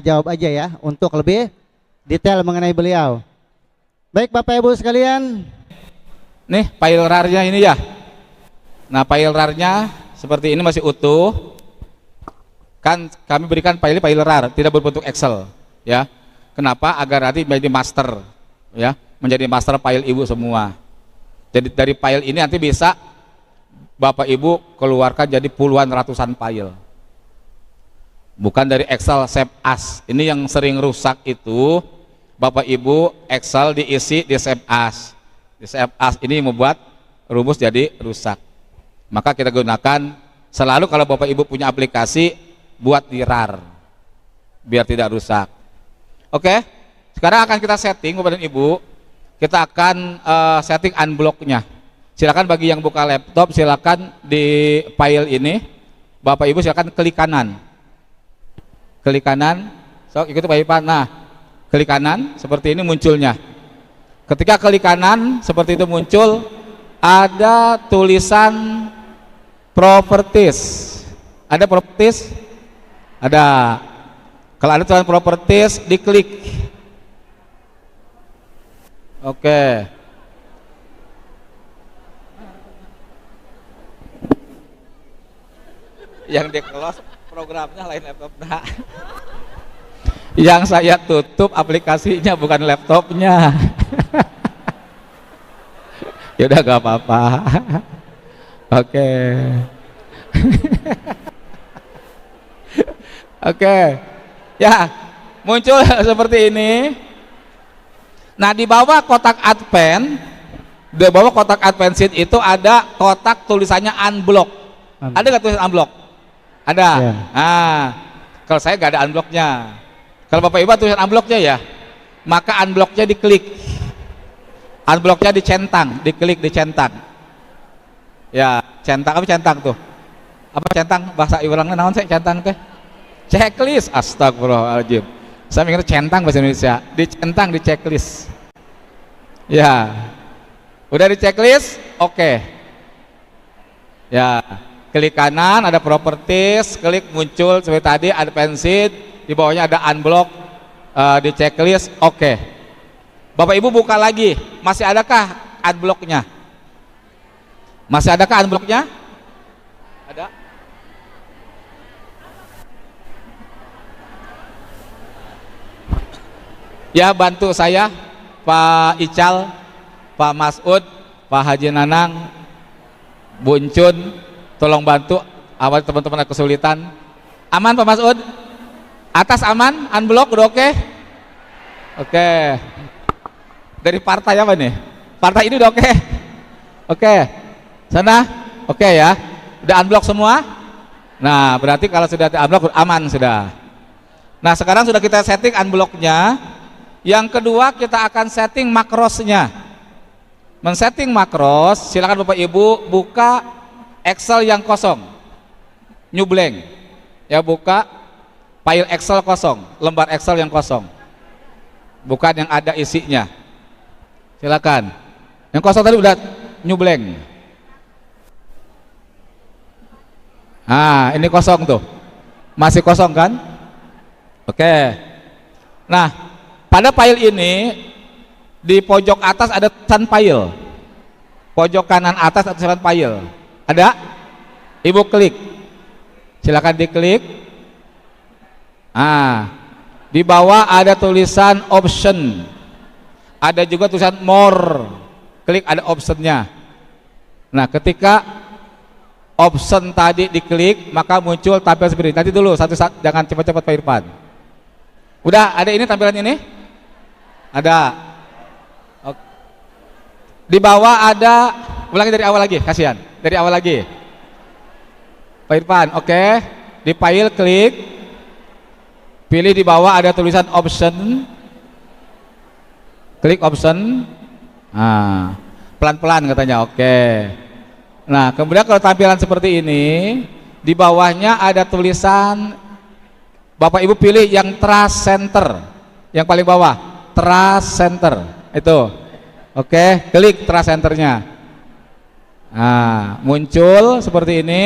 jawab aja ya untuk lebih detail mengenai beliau. Baik Bapak Ibu sekalian. Nih file RAR-nya ini ya. Nah file RAR-nya seperti ini masih utuh. Kan kami berikan file RAR, tidak berbentuk Excel ya. Kenapa? Agar nanti menjadi master ya, menjadi master file Ibu semua. Jadi dari file ini nanti bisa Bapak Ibu keluarkan jadi puluhan ratusan file. Bukan dari Excel save as. Ini yang sering rusak itu Bapak Ibu Excel diisi di save as. Di save as ini membuat rumus jadi rusak. Maka kita gunakan selalu kalau Bapak Ibu punya aplikasi buat di RAR biar tidak rusak. Oke, sekarang akan kita setting Bapak dan Ibu. Kita akan setting unblock-nya. Silakan bagi yang buka laptop, silakan di file ini Bapak Ibu silakan klik kanan. Klik kanan, ikuti Pak Ipan. Nah, klik kanan seperti ini munculnya. Ketika klik kanan seperti itu muncul, ada tulisan properties. Ada properties? Ada. Kalau ada tulisan properties, diklik. Oke. Yang di close programnya lain laptop. Nah. Yang saya tutup aplikasinya bukan laptopnya. Ya udah gak apa-apa. Oke. Oke. Ya, muncul seperti ini. Nah, di bawah kotak advent, di bawah kotak advent sheet itu ada kotak tulisannya unblock. Ada nggak tulisan unblock? Ada. Ya. Nah, kalau saya nggak ada unblocknya. Kalau Bapak Ibu tulisan unblocknya ya, maka unblocknya diklik, unblocknya dicentang, diklik dicentang. Ya, centang apa centang tuh? Apa centang? Bahasa Ibrani naon sih centang teh? Checklist. Astagfirullahaladzim. Saya mikir centang bahasa Indonesia. Dicentang di checklist. Ya, udah di checklist, oke. Ya, klik kanan ada properties, klik muncul seperti tadi ada pensil. Di bawahnya ada unblock, di checklist, oke. Bapak Ibu buka lagi, masih adakah unblocknya? Masih adakah unblocknya? Ada? Ya, bantu saya Pak Ical, Pak Masud, Pak Haji Nanang, Bu Encun, tolong bantu awal teman-teman ada kesulitan. Aman Pak Masud? Atas aman, unblock udah oke? Oke. Dari partai apa nih? Partai ini udah oke? Oke. Sana? Oke ya. Udah unblock semua? Nah, berarti kalau sudah unblock aman sudah. Nah, sekarang sudah kita setting unblocknya. Yang kedua kita akan setting makrosnya. Men-setting makros, silakan Bapak Ibu buka Excel yang kosong. New blank. Ya, buka file Excel kosong, lembar Excel yang kosong, bukan yang ada isinya. Silakan. Yang kosong tadi udah new blank. Ah, ini kosong tuh, masih kosong kan? Oke. Nah, pada file ini di pojok atas ada tulisan file, pojok kanan atas ada tulisan file. Ada? Ibu klik. Silakan diklik. Di bawah ada tulisan option, ada juga tulisan more, klik ada optionnya. Nah, ketika option tadi diklik maka muncul tampil seperti ini. Nanti dulu satu-satu, jangan cepat-cepat Pak Irfan. Udah ada ini tampilan ini? Ada. Oke. Di bawah ada, ulangi dari awal lagi, kasihan, dari awal lagi Pak Irfan. Oke. Di file klik, pilih di bawah ada tulisan option, klik option. Nah, pelan-pelan katanya. Oke. Nah, kemudian kalau tampilan seperti ini, di bawahnya ada tulisan, Bapak Ibu pilih yang trust center, yang paling bawah, trust center itu. Oke, klik trust centernya. Nah, muncul seperti ini.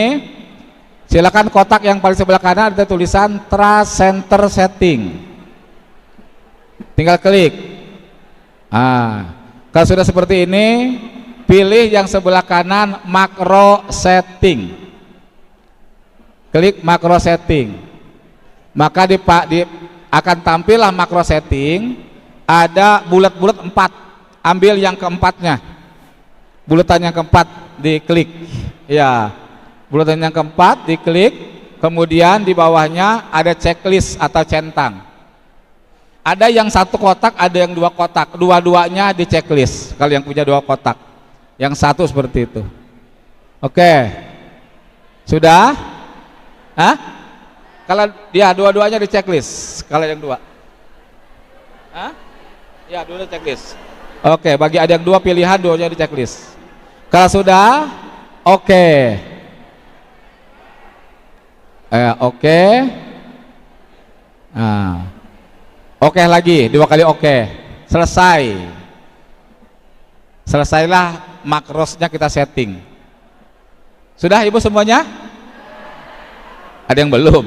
Silakan kotak yang paling sebelah kanan ada tulisan Trust Center Setting. Tinggal klik. Kalau sudah seperti ini, pilih yang sebelah kanan Macro Setting. Klik Macro Setting. Maka akan tampillah Macro Setting. Ada bulat-bulat 4. Ambil yang keempatnya. Bulatan yang keempat diklik. Ya. Bulatan yang keempat diklik. Kemudian di bawahnya ada checklist atau centang. Ada yang 1 kotak, ada yang 2 kotak. Dua-duanya di checklist. Kalau yang punya 2 kotak, yang 1 seperti itu. Oke, sudah? Hah? Kalau dia dua-duanya di checklist. Kalau yang 2, hah? Ya, dua checklist. Oke, bagi ada yang 2 pilihan, 2-nya di checklist. Kalau sudah, oke. Oke. Oke lagi, 2 kali oke. Selesai. Selesailah makrosnya kita setting. Sudah Ibu semuanya? Ada yang belum?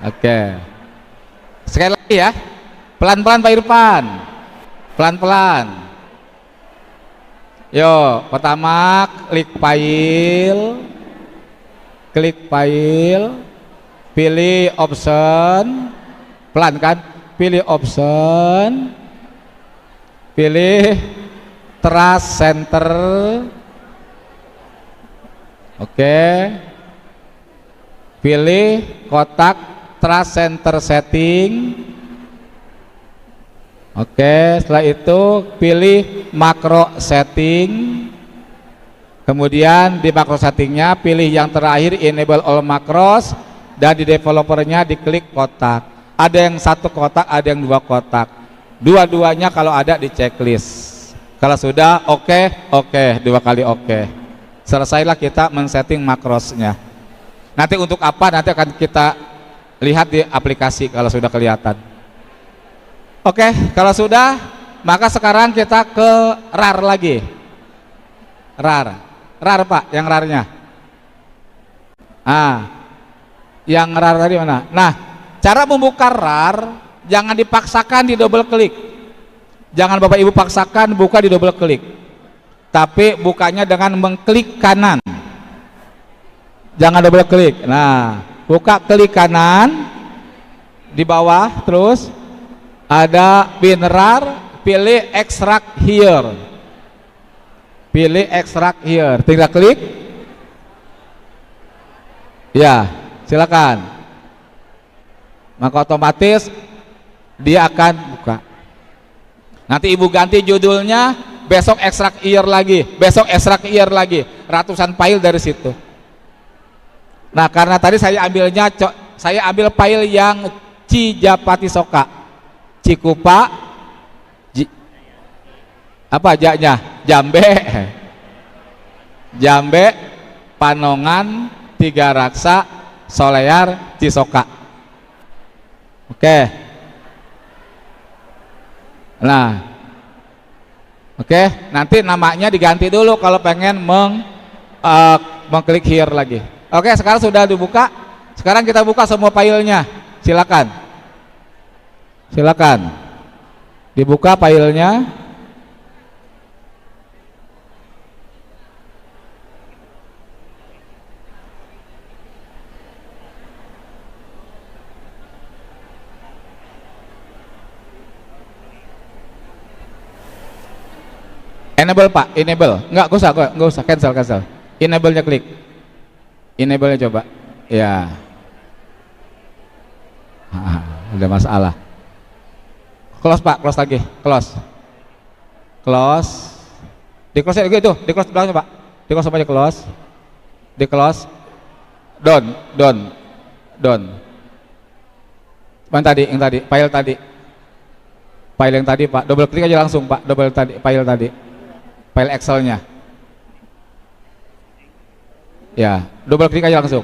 Oke. Sekali lagi ya. Pelan-pelan Pak Irfan. Pelan-pelan. Yo, pertama klik file. Klik file. Pilih option. Pelan kan? Pilih option, pilih Trust Center, oke, pilih kotak Trust Center Setting, oke. Setelah itu pilih Macro Setting, kemudian di Macro Settingnya pilih yang terakhir Enable All Macros, dan di developernya diklik kotak. Ada yang 1 kotak, ada yang 2 kotak. Dua-duanya kalau ada di checklist. Kalau sudah oke, 2 kali oke. Selesailah kita men-setting makrosnya. Nanti untuk apa? Nanti akan kita lihat di aplikasi kalau sudah kelihatan. Oke, kalau sudah, maka sekarang kita ke RAR lagi. RAR Pak, yang RAR-nya. Yang RAR tadi mana? Nah, cara membuka RAR jangan dipaksakan di double klik. Jangan Bapak Ibu paksakan buka di double klik. Tapi bukanya dengan mengklik kanan. Jangan double klik. Nah, buka klik kanan di bawah, terus ada WinRAR, pilih extract here. Pilih extract here. Tinggal klik. Ya, silakan. Maka otomatis dia akan buka. Nanti Ibu ganti judulnya, besok extract year lagi, besok extract year lagi, ratusan file dari situ. Nah, karena tadi saya ambil file yang Cijapati Soka, Cikupa, Jambe, Panongan, Tiga Raksa, Solear, Cisoka. Oke. Nah, oke. Nanti namanya diganti dulu kalau pengen mengklik here lagi. Oke, sekarang sudah dibuka. Sekarang kita buka semua filenya. Silakan. Silakan. Dibuka filenya. Enable Pak, enable. Enggak usah, cancel. Enable-nya klik. Enable-nya coba. Ya. Ada masalah. Close Pak, close lagi. Close. Di close itu, di close belakangnya Pak. Di close aja close. Di close. Down. Yang tadi, file tadi. File yang tadi Pak, double klik aja langsung Pak, file tadi. File Excel-nya. Ya, double klik aja langsung.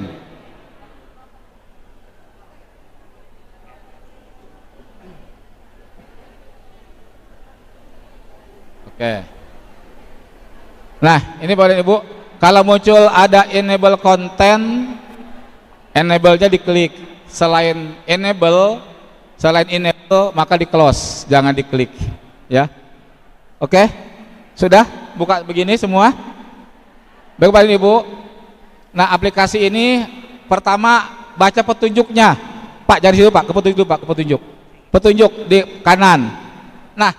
Oke. Nah, ini Bapak dan Ibu, Kalau muncul ada enable content, enable-nya diklik. Selain enable maka di close, jangan diklik, ya. Oke, sudah buka begini semua. Baik Bapak dan Ibu. Nah, aplikasi ini pertama baca petunjuknya. Pak, dari situ Pak, ke petunjuk Pak, ke petunjuk. Petunjuk di kanan. Nah,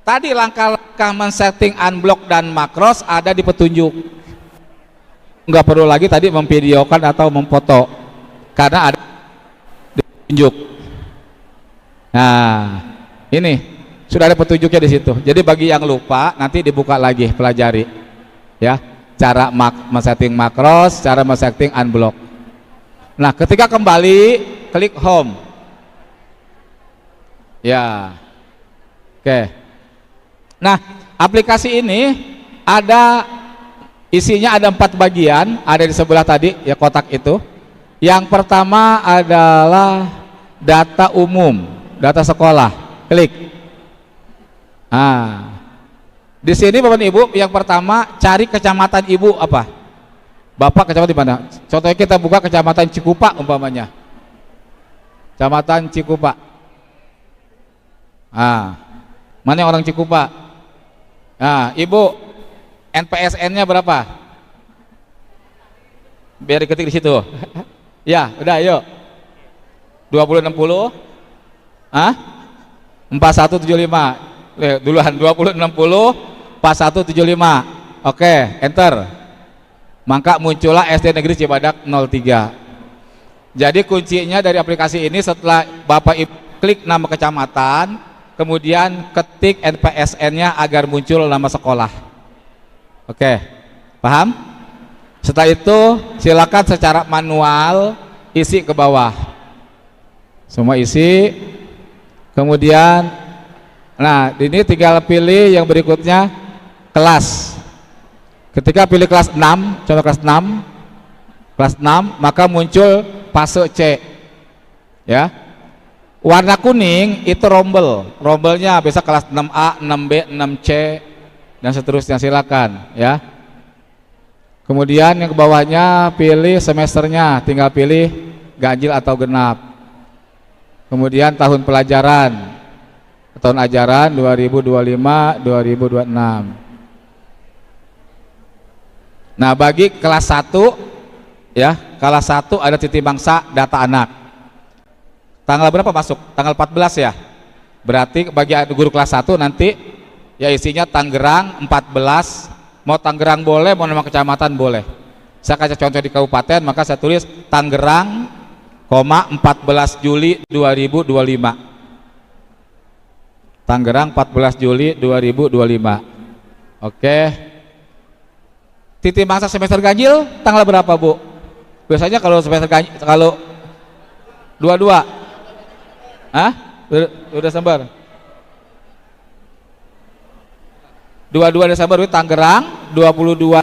tadi langkah-langkah men-setting unblock dan makros ada di petunjuk. Nggak perlu lagi tadi memvideokan atau memfoto, karena ada di petunjuk. Nah, ini sudah ada petunjuknya di situ. Jadi bagi yang lupa nanti dibuka lagi, pelajari, ya, cara men-setting makros, cara men-setting unblock. Nah, ketika kembali klik home, ya, oke. Nah, aplikasi ini isinya ada 4 bagian, ada di sebelah tadi ya, kotak itu. Yang pertama adalah data umum, data sekolah, klik. Nah, di sini Bapak dan Ibu, yang pertama cari kecamatan Ibu apa? Bapak kecamatan di mana? Contohnya kita buka kecamatan Cikupa umpamanya. Kecamatan Cikupa. Ah, mana yang orang Cikupa? Nah, Ibu, NPSN-nya berapa? Biar diketik di situ. Ya, udah, yuk. 2060. Hah? 4175. Duluan 2060 4175. Oke, enter. Maka muncullah SD Negeri Cibadak 03. Jadi kuncinya dari aplikasi ini, setelah Bapak Ibu klik nama kecamatan, kemudian ketik NPSN-nya agar muncul nama sekolah. Oke, paham? Setelah itu silakan secara manual isi ke bawah. Semua isi. Kemudian, nah ini tinggal pilih yang berikutnya, kelas. Ketika pilih kelas 6, contoh kelas 6, maka muncul fase C, ya. Warna kuning itu rombelnya bisa kelas 6A, 6B, 6C dan seterusnya, silakan, ya. Kemudian yang ke bawahnya pilih semesternya, tinggal pilih ganjil atau genap. Kemudian tahun pelajaran, tahun ajaran 2025-2026. Nah, bagi kelas 1 ya, kelas 1 ada titi bangsa data anak. Tanggal berapa masuk? Tanggal 14 ya. Berarti bagi guru kelas 1 nanti ya isinya Tangerang 14. Mau Tangerang boleh, mau nama kecamatan boleh. Saya kasih contoh di kabupaten, maka saya tulis Tangerang, 14 Juli 2025. Tangerang 14 Juli 2025. Oke. Titik masa semester ganjil tanggal berapa, Bu? Biasanya kalau semester ganjil, kalau 22. Hah? 2 Desember. 22 Desember itu Tangerang, 22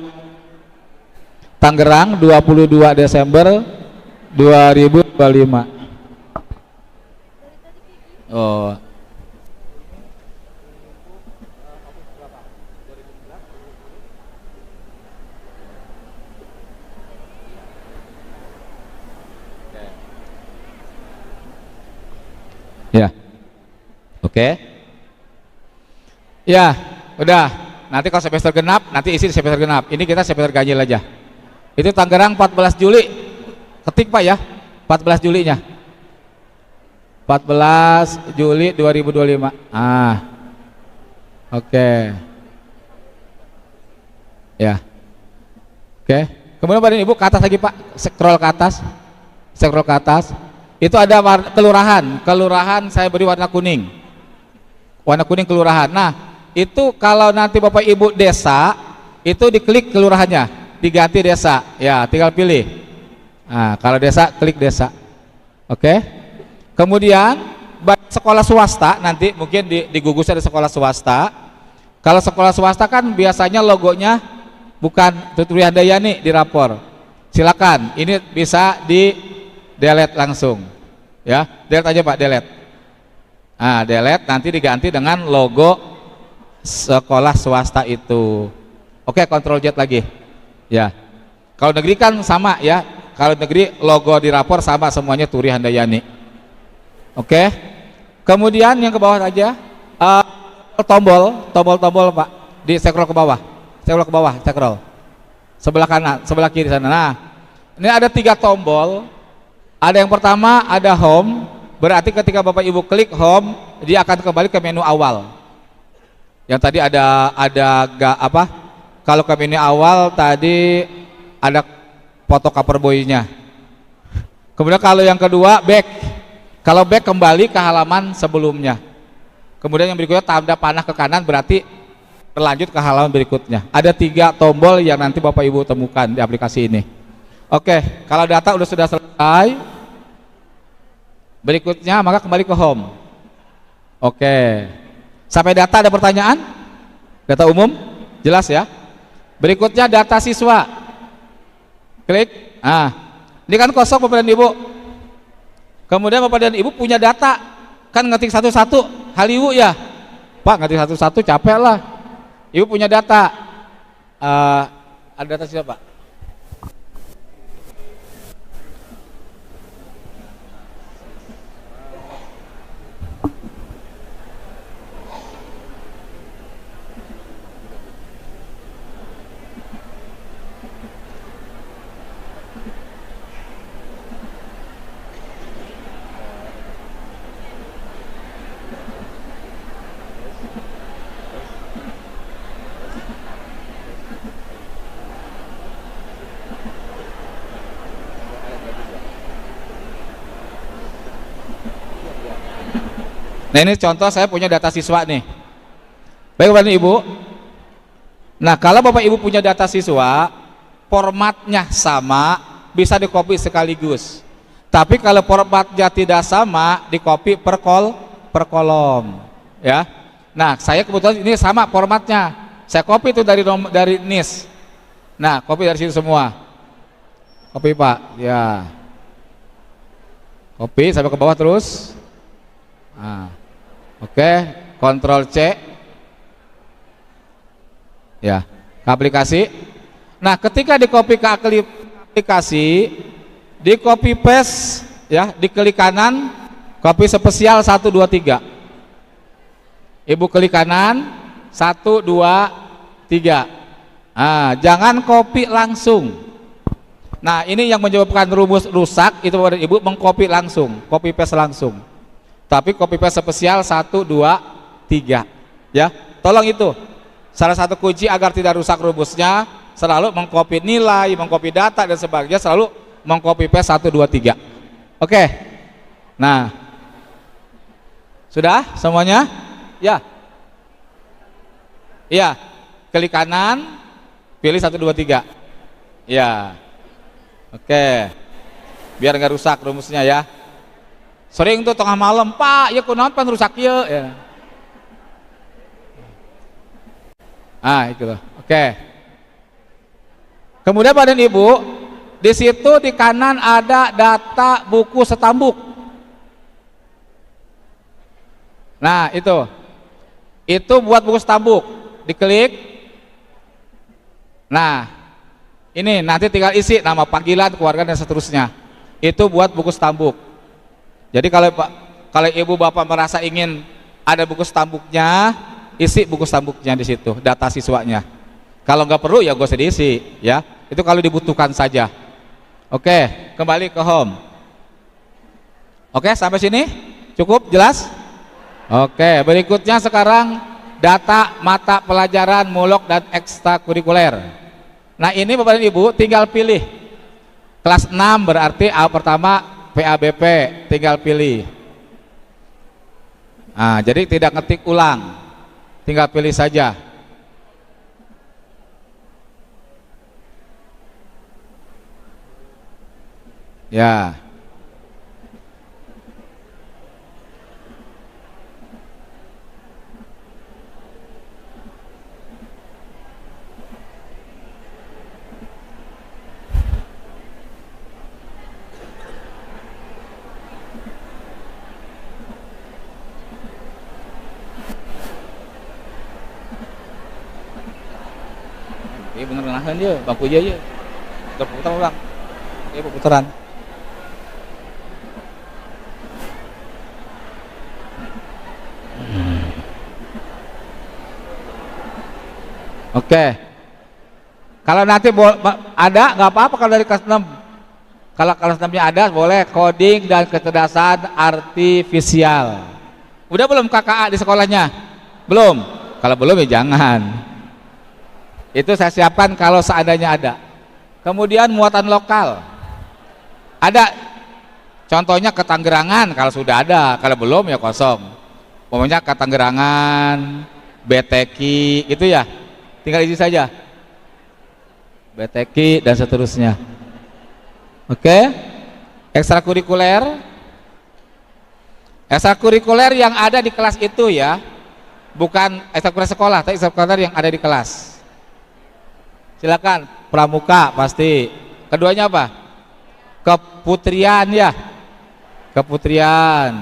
Tangerang 22 Desember 2025. Oh. Ya. Oke. Ya, udah. Nanti kalau semester genap, nanti isi di semester genap. Ini kita semester ganjil aja. Itu Tangerang 14 Juli. Ketik Pak ya. 14 Julinya. 14 Juli 2025. Ah. Oke. Ya. Oke. Kemudian Bapak dan Ibu ke atas lagi Pak. Scroll ke atas. Scroll ke atas. Itu ada kelurahan saya beri warna kuning, kelurahan. Nah, itu kalau nanti Bapak Ibu desa, itu diklik kelurahannya, diganti desa, ya tinggal pilih. Nah, kalau desa klik desa. Oke. Kemudian sekolah swasta, nanti mungkin di gugus ada sekolah swasta. Kalau sekolah swasta kan biasanya logonya bukan Tutu Handayani di rapor. Silakan, ini bisa di delete langsung, ya, delete aja Pak, delete. Nah, delete nanti diganti dengan logo sekolah swasta itu. Oke, Ctrl Z lagi, Ya. Kalau negeri kan sama ya. Kalau negeri logo di rapor sama semuanya Turi Handayani. Oke. Kemudian yang ke bawah aja. Tombol Pak. Di scroll ke bawah. Scroll. Sebelah kanan, sebelah kiri sana. Nah, ini ada 3 tombol. Ada yang pertama ada home. Berarti ketika Bapak Ibu klik home, dia akan kembali ke menu awal. Yang tadi ada kalau ke menu awal tadi ada foto cover boy-nya. Kemudian kalau yang kedua back. Kalau back kembali ke halaman sebelumnya. Kemudian yang berikutnya tanda panah ke kanan berarti berlanjut ke halaman berikutnya. Ada 3 tombol yang nanti Bapak Ibu temukan di aplikasi ini. Oke, kalau data sudah selesai, berikutnya maka kembali ke home. Oke. Sampai data ada pertanyaan? Data umum? Jelas ya? Berikutnya data siswa. Klik. Nah, ini kan kosong Bapak dan Ibu. Kemudian Bapak dan Ibu punya data. Kan ngetik satu-satu, haliwu ya. Pak, ngetik satu-satu capek lah. Ibu punya data. Ada data siswa, Pak? Nah, ini contoh saya punya data siswa nih. Baik Bapak dan Ibu. Nah, kalau Bapak Ibu punya data siswa, formatnya sama, bisa di-copy sekaligus. Tapi kalau formatnya tidak sama, di-copy per kolom, ya. Nah, saya kebetulan ini sama formatnya. Saya copy itu dari NIS. Nah, copy dari sini semua. Copy, Pak. Ya. Copy sampai ke bawah terus. Nah. Oke, Ctrl C. Ya, ke aplikasi. Nah, ketika di copy ke aplikasi, di copy paste ya, di klik kanan, copy spesial 1 2 3. Ibu klik kanan 1 2 3. Nah, jangan copy langsung. Nah, ini yang menyebabkan rumus rusak itu Bapak dan Ibu mengcopy langsung, copy paste langsung. Tapi copy paste spesial 1 2 3 ya. Tolong itu salah satu kunci agar tidak rusak rumusnya, selalu mengcopy nilai, mengcopy data dan sebagainya, selalu mengcopy paste 1 2 3. Oke. Nah, sudah semuanya? Ya. Iya. Klik kanan, pilih 1 2 3. Ya. Oke. Biar nggak rusak rumusnya ya. Sering tuh tengah malam, Pak, ya kunaon pan rusak ya. Ah, itu loh. Oke. Kemudian Bapak dan Ibu, di situ di kanan ada data buku setambuk. Nah, itu. Itu buat buku setambuk. Diklik. Nah, ini nanti tinggal isi nama panggilan, keluarga dan seterusnya. Itu buat buku setambuk. Jadi kalau Ibu Bapak merasa ingin ada buku setambuknya, isi buku setambuknya di situ, data siswanya. Kalau nggak perlu ya gak usah diisi, ya. Itu kalau dibutuhkan saja. Oke, kembali ke home. Oke, sampai sini cukup jelas? Oke, berikutnya sekarang data mata pelajaran mulok dan ekstrakurikuler. Nah, ini Bapak dan Ibu tinggal pilih. Kelas 6 berarti A pertama PABP, tinggal pilih. Nah, jadi tidak ngetik ulang, tinggal pilih saja. Ya. Iya bener nahan dia, bangku aja ya. Udah putar ulang. Oke, putaran. Oke. Kalau nanti ada nggak apa-apa kalau dari kelas 6. Kalau kelas 6-nya ada boleh coding dan kecerdasan artifisial. Udah belum KKA di sekolahnya? Belum. Kalau belum ya jangan. Itu saya siapkan kalau seandainya ada. Kemudian muatan lokal. Ada. Contohnya Ketanggerangan kalau sudah ada, kalau belum ya kosong. Pokoknya Ketanggerangan, BTK itu ya. Tinggal isi saja. BTK dan seterusnya. Oke. Ekstrakurikuler. Ekstrakurikuler yang ada di kelas itu ya. Bukan ekstrakurikuler sekolah, tapi ekstrakurikuler yang ada di kelas. Silakan, pramuka pasti. Keduanya apa? Keputrian ya. Keputrian.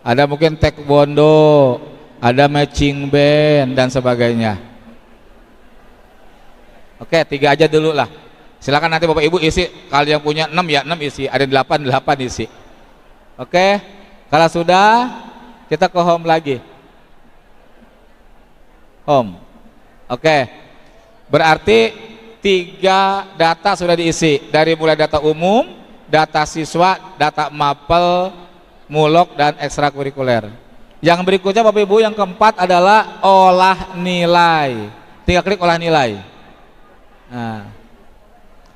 Ada mungkin taekwondo, ada matching band dan sebagainya. Oke, 3 aja dulu lah. Silakan nanti Bapak Ibu isi. Kalau yang punya 6 ya 6 isi. Ada 8 isi. Oke. Kalau sudah, kita ke home lagi. Home. Oke. Berarti 3 data sudah diisi. Dari mulai data umum, data siswa, data mapel, mulok, dan ekstrakurikuler. Yang berikutnya Bapak Ibu, yang keempat adalah olah nilai. Tinggal klik olah nilai. Nah,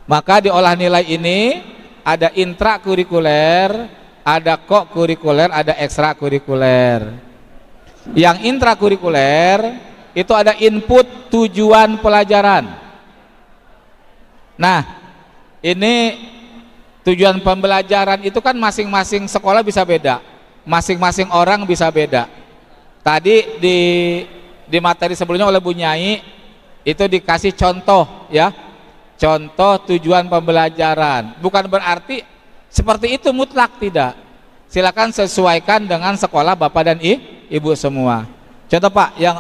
maka di olah nilai ini ada intrakurikuler, ada kokurikuler, ada ekstrakurikuler. Yang intrakurikuler itu ada input tujuan pelajaran. Nah, ini tujuan pembelajaran itu kan masing-masing sekolah bisa beda, masing-masing orang bisa beda. Tadi di materi sebelumnya oleh Bu Nyai itu dikasih contoh ya, contoh tujuan pembelajaran. Bukan berarti seperti itu mutlak, tidak. Silakan sesuaikan dengan sekolah Bapak dan Ibu semua. Contoh Pak yang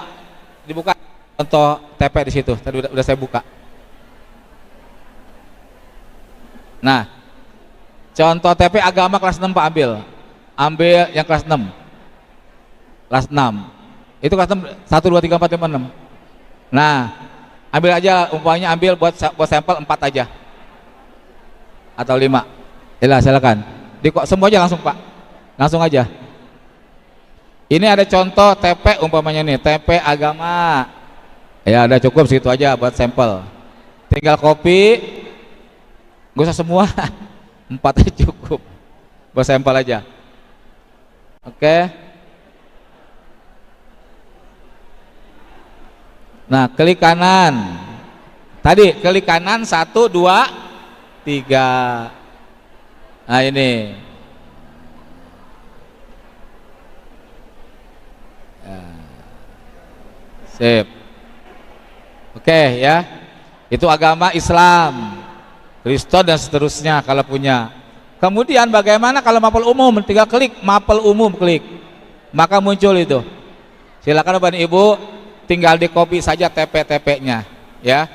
dibuka, contoh TP di situ. Tadi udah saya buka. Nah, contoh TP agama kelas 6 Pak ambil yang kelas 6. Kelas 6. Itu kelas 6 1 2 3 4 5 6. Nah, ambil aja umpamanya ambil buat sampel 4 aja. Atau 5. Yalah, silakan. Semua aja langsung Pak. Langsung aja. Ini ada contoh TP umpamanya nih, TP agama. Ya, udah cukup segitu aja buat sampel. Tinggal copy. Gak usah semua. 4 aja cukup. Buat sampel aja. Oke. Nah, klik kanan. Tadi klik kanan 1 2 3. Nah, ini. Sip. Oke ya. Itu agama Islam, Kristen dan seterusnya kalau punya. Kemudian bagaimana kalau mapel umum? Tinggal klik mapel umum, klik. Maka muncul itu. Silakan Bapak dan Ibu tinggal di copy saja TP-TP-nya ya.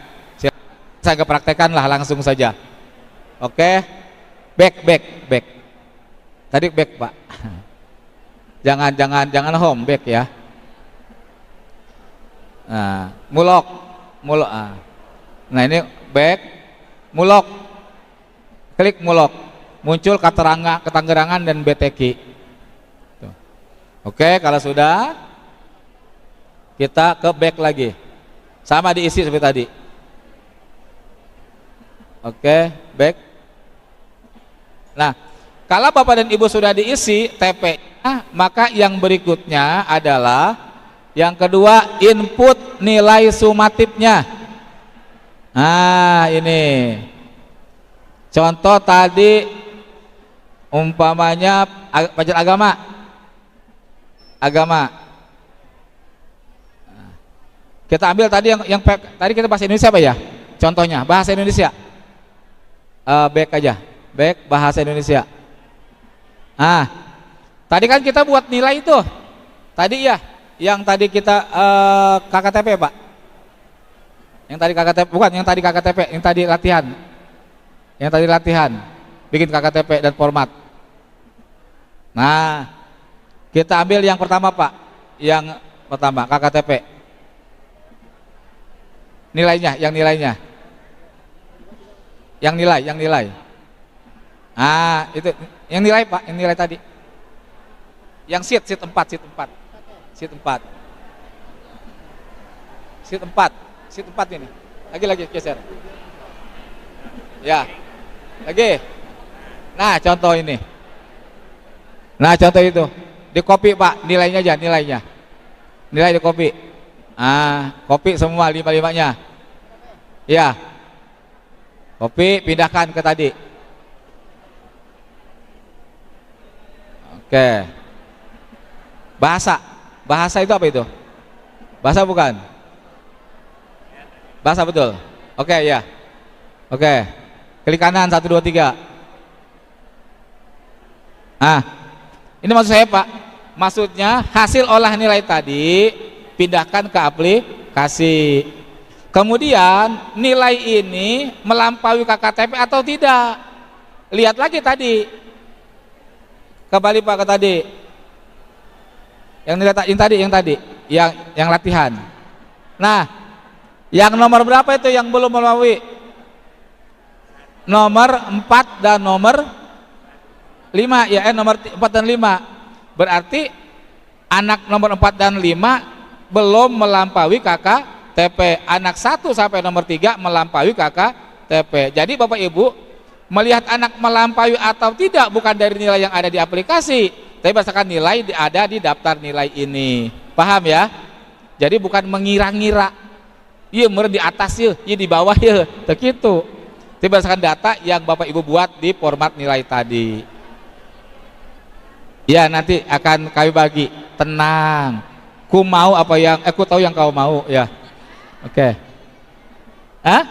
Saya praktekkan lah langsung saja. Oke. Back. Tadi back Pak. Jangan home, back ya. Nah, mulok. Nah, ini back, mulok. Klik mulok. Muncul Ketanggerangan dan BTK. Tuh. Oke, kalau sudah kita ke back lagi. Sama diisi seperti tadi. Oke, back. Nah, kalau Bapak dan Ibu sudah diisi TP-nya, maka yang berikutnya adalah yang kedua input nilai sumatifnya. Nah, ini contoh tadi umpamanya pelajaran agama. Kita ambil tadi yang tadi kita bahasa Indonesia apa ya? Contohnya bahasa Indonesia. Back aja, back bahasa Indonesia. Tadi kan kita buat nilai itu. Tadi ya, yang tadi kita KKTP Pak. Yang tadi KKTP, bukan yang tadi KKTP, yang tadi latihan. Yang tadi latihan, bikin KKTP dan format. Nah, kita ambil yang pertama Pak. Yang pertama KKTP. Nilainya, yang nilainya. Yang nilai. Ah, itu yang nilai Pak, yang nilai tadi. Yang sheet 4. Sheet 4 ini. Lagi geser. Ya. Lagi. Nah, contoh ini. Nah, contoh itu. Di copy Pak, nilainya aja, nilainya. Nilai di copy. Ah, copy semua 5-5-nya. Ya. Copy, pindahkan ke tadi. Oke. Bahasa itu apa itu? Bahasa bukan? Bahasa betul. Oke, ya. Oke. Klik kanan 1 2 3. Ah. Ini maksud saya Pak. Maksudnya hasil olah nilai tadi pindahkan ke aplikasi. Kemudian nilai ini melampaui KKTP atau tidak? Lihat lagi tadi. Kembali Pak ke tadi. Yang nilai yang tadi, yang latihan. Nah, yang nomor berapa itu yang belum melampaui? Nomor 4 dan nomor 5 ya, nomor 4 dan 5. Berarti anak nomor 4 dan 5 belum melampaui KKTP. Anak 1 sampai nomor 3 melampaui KKTP. Jadi Bapak Ibu melihat anak melampaui atau tidak bukan dari nilai yang ada di aplikasi, tapi berdasarkan nilai ada di daftar nilai ini. Paham ya? Jadi bukan mengira-ngira. Iya meren di atas ya, iya di bawah ya, begitu. Tapi berdasarkan data yang Bapak Ibu buat di format nilai tadi. Ya nanti akan kami bagi. Tenang. Ku mau apa yang ku tahu yang kau mau ya. Oke. Hah?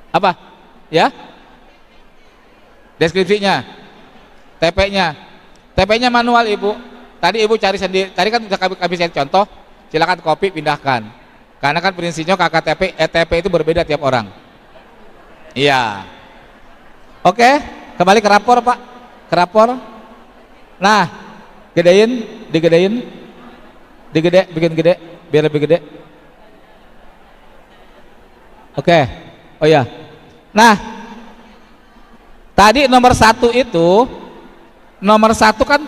Apa? Ya? Deskripsinya. TP-nya manual Ibu. Tadi Ibu cari sendiri. Tadi kan sudah kami share contoh. Silakan copy pindahkan. Karena kan prinsipnya KKTP, ETP itu berbeda tiap orang. Iya. Oke, kembali ke rapor Pak. Ke rapor. Nah, digedein. Bikin gede, biar lebih gede. Oke. Oh ya. Nah, tadi nomor 1 itu, nomor 1 kan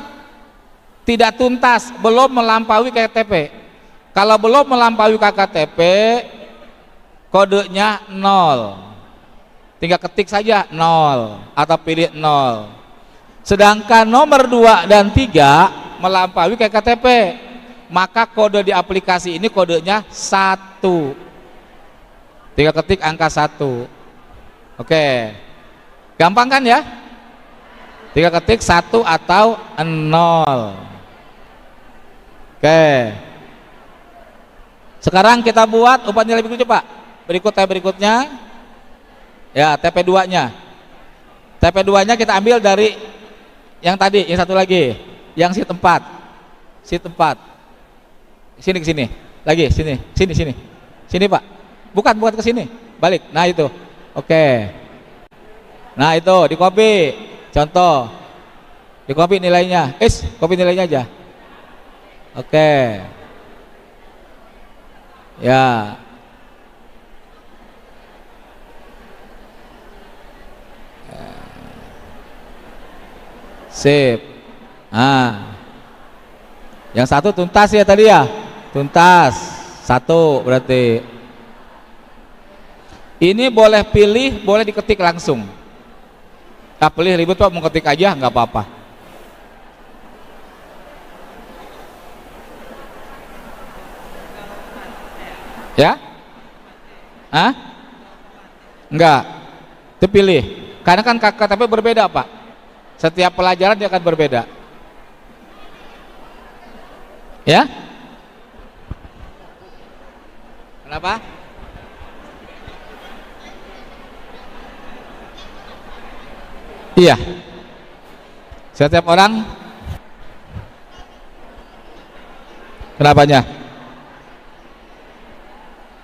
tidak tuntas, belum melampaui KKTP. Kalau belum melampaui KKTP, kodenya 0. Tinggal ketik saja 0 atau pilih 0. Sedangkan nomor 2 dan 3 melampaui KKTP, maka kode di aplikasi ini kodenya 1. Tinggal ketik angka 1. Oke. Gampang kan ya? Tinggal ketik 1 atau 0. Oke. Sekarang kita buat umpan nilai berikutnya Pak. Berikutnya ya TP2-nya. TP2-nya kita ambil dari yang tadi, yang satu lagi, yang sheet 4. Sheet 4. Sini ke sini. Lagi sini. Sini Pak. Bukan ke sini. Balik. Nah itu. Oke. Nah itu di copy. Contoh. Di copy nilainya. Copy nilainya aja. Oke. Ya. Sip. Nah. Yang satu tuntas ya tadi ya. Tuntas. 1 berarti. Ini boleh pilih, boleh diketik langsung. Tak pilih ribut Pak, mau ketik aja nggak apa-apa. Ya? Hah? Enggak. Itu pilih. Karena kan KKTP berbeda Pak. Setiap pelajaran dia akan berbeda. Ya? Kenapa? Iya. Setiap orang. Kenapanya?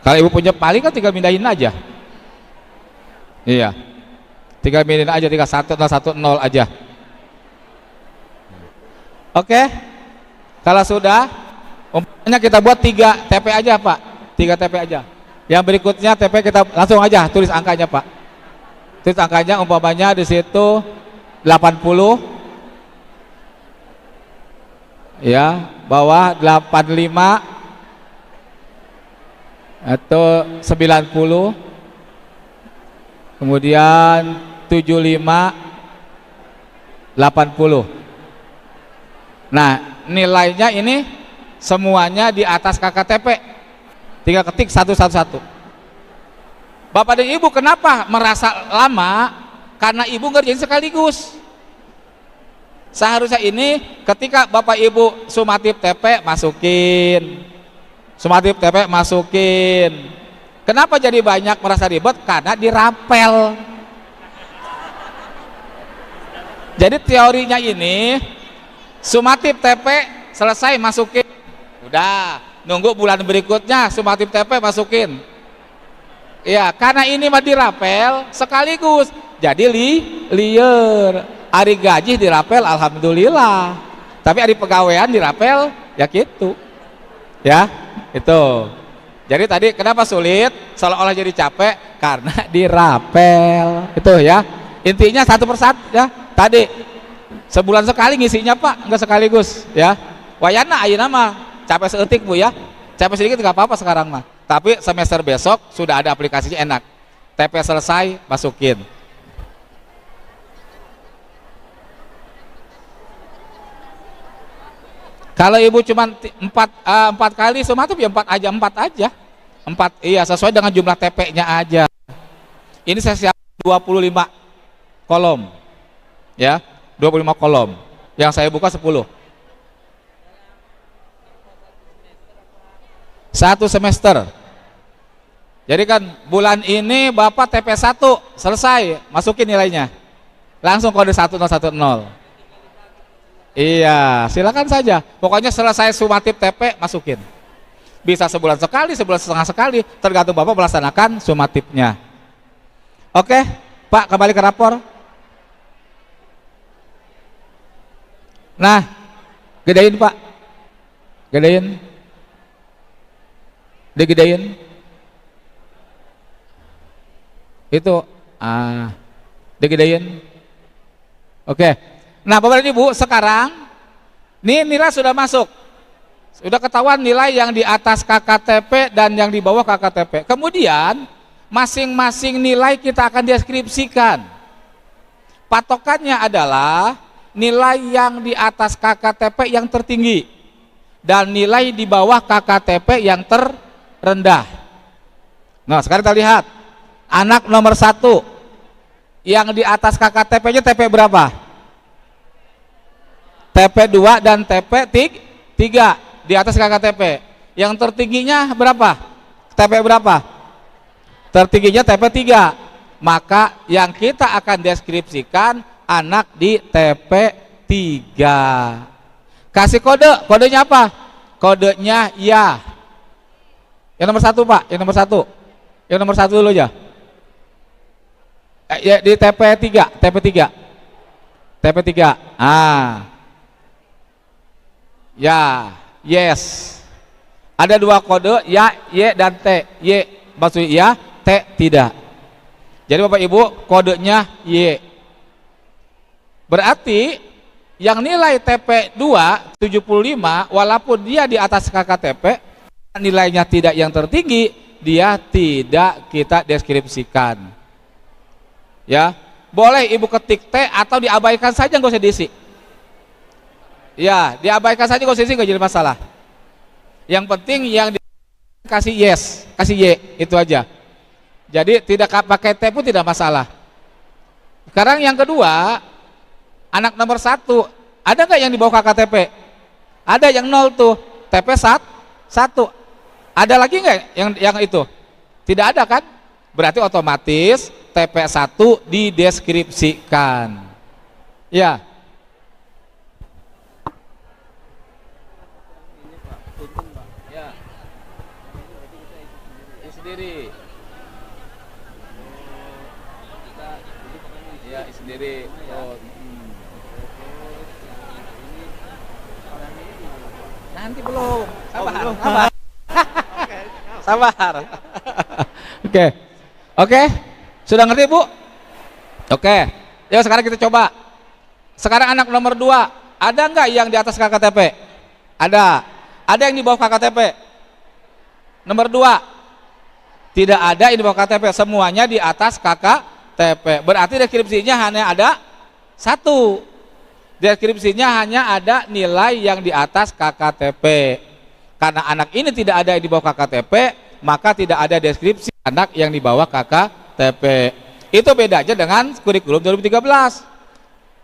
Kalau ibu punya paling kan tinggal mindahin aja. Iya. Tinggal mindahin aja, tinggal 1010 aja. Oke. Kalau sudah, umpamanya kita buat 3 TP aja, Pak. 3 TP aja. Yang berikutnya TP kita langsung aja tulis angkanya, Pak. Tulis angkanya, umpamanya di situ 80. Ya, bawah 85 atau 90, kemudian 75, 80. Nah, nilainya ini semuanya di atas KKTP. Tinggal ketik satu-satu. Bapak dan Ibu kenapa merasa lama? Karena Ibu ngerjain sekaligus. Seharusnya ini ketika Bapak Ibu sumatif TP masukin, sumatif TP masukin. Kenapa jadi banyak merasa ribet? Karena dirapel. Jadi teorinya ini sumatif TP selesai masukin, udah nunggu bulan berikutnya sumatif TP masukin. Ya, karena ini mah dirapel sekaligus, jadi liar. Hari gaji dirapel, alhamdulillah. Tapi hari pegawaian dirapel, ya gitu. Ya, itu. Jadi tadi kenapa sulit? Seolah-olah jadi capek karena dirapel. Itu ya. Intinya satu persatu ya. Tadi sebulan sekali ngisinya, Pak, enggak sekaligus ya. Wayana ayeuna mah capek seetik, Bu ya. Capek sedikit enggak apa-apa sekarang mah. Tapi semester besok sudah ada aplikasinya enak. TP selesai, masukin. Kalau Ibu cuma 4 kali sumatif ya 4 aja. 4, iya, sesuai dengan jumlah TP-nya aja. Ini saya siapkan 25 kolom. Ya, 25 kolom. Yang saya buka 10. 1 semester. Jadi kan bulan ini Bapak TP 1 selesai, masukin nilainya. Langsung kode 1010. Iya, silakan saja. Pokoknya selesai sumatif TP masukin. Bisa sebulan sekali, sebulan setengah sekali, tergantung Bapak melaksanakan sumatifnya. Oke, Pak, kembali ke rapor. Nah, gedein, Pak. Gedein. Digedein. Itu digedein. Oke. Nah, Bapak dan Ibu, sekarang ini nilai sudah masuk. Sudah ketahuan nilai yang di atas KKTP dan yang di bawah KKTP. Kemudian masing-masing nilai kita akan deskripsikan. Patokannya adalah nilai yang di atas KKTP yang tertinggi dan nilai di bawah KKTP yang terendah. Nah, sekarang kita lihat anak nomor 1 yang di atas KKTP-nya TP berapa? TP 2 dan TP 3 di atas KKTP. Yang tertingginya berapa? TP berapa? Tertingginya TP 3. Maka yang kita akan deskripsikan anak di TP 3. Kasih kode, kodenya apa? Kodenya ya. Yang nomor 1, Pak, yang nomor 1. Yang nomor 1 dulu aja. Ya, di TP 3, TP 3. TP 3. Ya, yes. Ada 2 kode, ya, Y dan T. Y maksudnya ya, T tidak. Jadi Bapak Ibu, kodenya Y. Berarti yang nilai TP 2 75 walaupun dia di atas KKTP, nilainya tidak yang tertinggi, dia tidak kita deskripsikan. Ya, boleh Ibu ketik T atau diabaikan saja, nggak usah diisi. Ya, diabaikan saja, nggak usah diisi, nggak jadi masalah. Yang penting yang kasih yes, kasih Y, itu aja. Jadi tidak pakai T pun tidak masalah. Sekarang yang kedua, anak nomor 1, ada nggak yang di bawah KKTP? Ada yang 0 tuh, TP 1. Ada lagi nggak yang itu? Tidak ada kan? Berarti otomatis TP 1 dideskripsikan. Ya. sendiri. Ya, sendiri. Oh. Nanti belum. Sabar. Sabar. Oke. Oke. Sudah ngerti, Bu? Oke. Ya, sekarang kita coba. Sekarang anak nomor 2, ada nggak yang di atas KKTP? Ada. Ada yang di bawah KKTP? Nomor 2, tidak ada yang di bawah KKTP, semuanya di atas KKTP. Berarti deskripsinya hanya ada 1. Deskripsinya hanya ada nilai yang di atas KKTP. Karena anak ini tidak ada yang di bawah KKTP, maka tidak ada deskripsi anak yang di bawah KKTP. Itu bedanya dengan kurikulum 2013.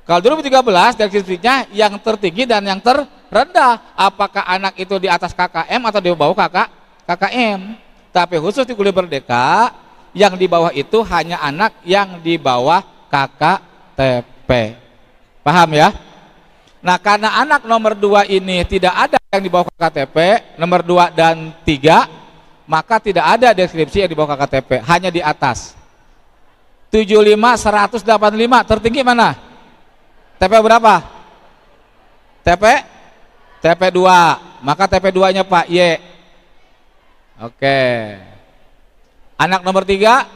Kalau 2013 deskripsinya yang tertinggi dan yang terendah. Apakah anak itu di atas KKM atau di bawah KKM? Tapi khusus di Kuliah Merdeka, yang di bawah itu hanya anak yang di bawah KKTP. Paham ya? Nah, karena anak nomor 2 ini tidak ada yang di bawah KKTP, nomor 2 dan 3, maka tidak ada deskripsi yang di bawah KKTP, hanya di atas. 75, 185, tertinggi mana? TP berapa? TP 2, maka TP 2-nya Pak Y. Oke. Anak nomor 3,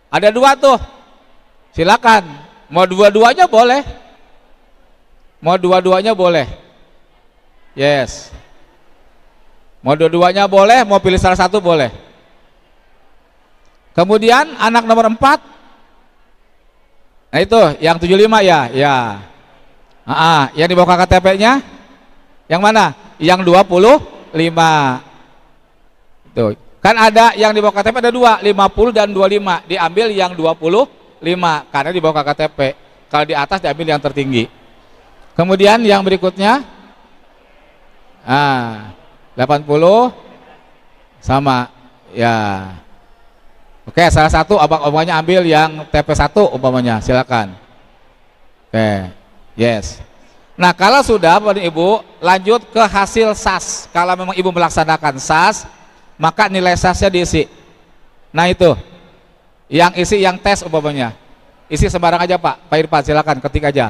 ada 2 tuh, silakan. Mau dua-duanya boleh. Mau dua-duanya boleh. Yes. Mau dua-duanya boleh, mau pilih salah satu boleh. Kemudian anak nomor 4. Nah itu yang 75 ya, ya. Yang di bawah KTP-nya yang mana? Yang 25. Tuh. Kan ada yang di bawah KTP ada 2, 50 dan 25. Diambil yang 25 karena di bawah KTP. Kalau di atas diambil yang tertinggi. Kemudian yang berikutnya 80 sama ya. Oke, salah satu abang-abangnya ambil yang TP1 umpamanya, silakan. Oke. Yes. Nah, kalau sudah Bapak Ibu, lanjut ke hasil SAS. Kalau memang Ibu melaksanakan SAS, maka nilai SAS-nya diisi. Nah, itu. Yang isi yang tes umpamanya. Isi sembarang aja, Pak. Pak Irfan, silakan ketik aja.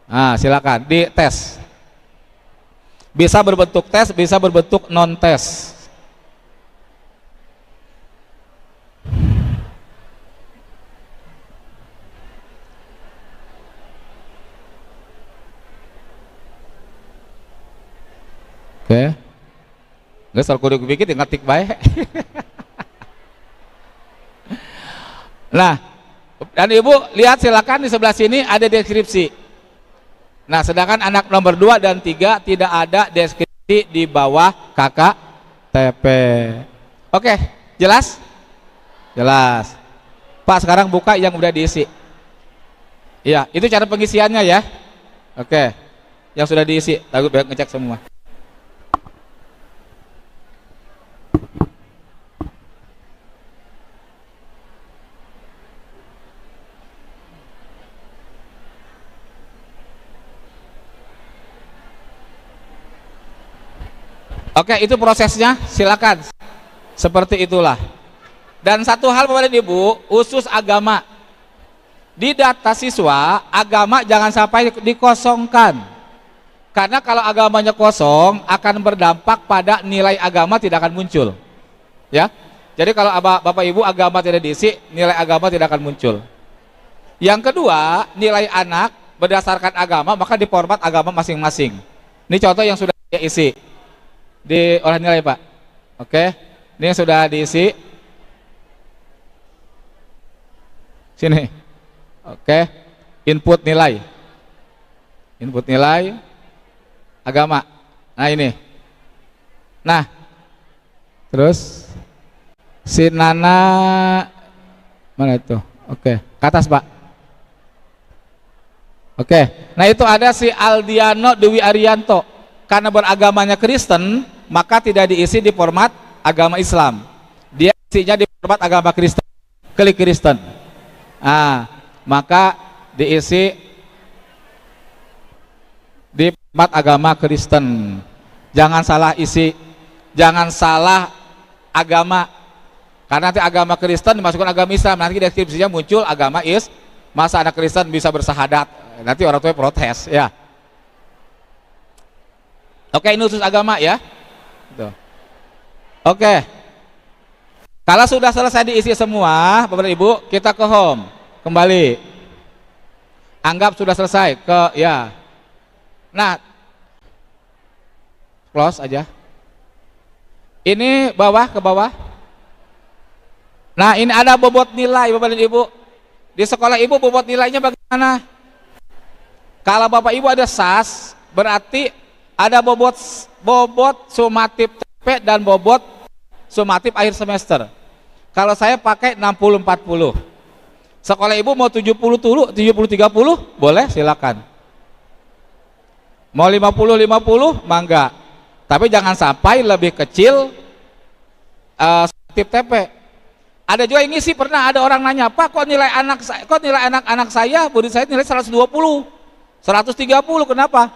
Nah, silakan di tes. Bisa berbentuk tes, bisa berbentuk non tes. Oke. Nggak soal kudu bikin ngetik baik. Nah, dan Ibu lihat silakan di sebelah sini ada deskripsi. Nah, sedangkan anak nomor 2 dan 3 tidak ada deskripsi di bawah KKTP. Oke, jelas? Jelas. Pak, sekarang buka yang udah diisi. Iya, itu cara pengisiannya ya. Oke. Yang sudah diisi, takut ngecek semua. Oke, itu prosesnya, silakan. Seperti itulah. Dan satu hal Bapak dan Ibu, khusus agama. Di data siswa, agama jangan sampai dikosongkan. Karena kalau agamanya kosong, akan berdampak pada nilai agama tidak akan muncul. Ya. Jadi kalau Bapak Ibu agama tidak diisi, nilai agama tidak akan muncul. Yang kedua, nilai anak berdasarkan agama, maka diformat agama masing-masing. Ini contoh yang sudah saya isi. Di olah nilai Pak. Oke, ini sudah diisi sini. Oke, input nilai agama. Nah ini, nah terus si Nana mana itu? Oke, ke atas Pak. Oke, nah itu ada si Aldiano Dewi Arianto. Karena beragamanya Kristen, maka tidak diisi di format agama Islam. Dia isinya di format agama Kristen. Klik Kristen. Maka diisi di format agama Kristen. Jangan salah isi, jangan salah agama. Karena nanti agama Kristen dimasukkan agama Islam, nanti deskripsinya muncul agama masa anak Kristen bisa bersahadat, nanti orang tua protes ya. Oke, ini khusus agama ya. Tuh. Oke, kalau sudah selesai diisi semua Bapak Ibu, kita ke home kembali, anggap sudah selesai ke ya. Nah, close aja ini bawah ke bawah. Nah, ini ada bobot nilai Bapak dan Ibu. Di sekolah Ibu bobot nilainya bagaimana? Kalau Bapak Ibu ada SAS, berarti ada bobot sumatif TP dan bobot sumatif akhir semester. Kalau saya pakai 60-40. Sekolah Ibu mau 70-30, boleh silakan. Mau 50-50, mangga. Tapi jangan sampai lebih kecil sumatif TP. Ada juga yang ngisi, pernah ada orang nanya, Pak, kok nilai anak-anak saya, murid saya nilai 120, 130, kenapa?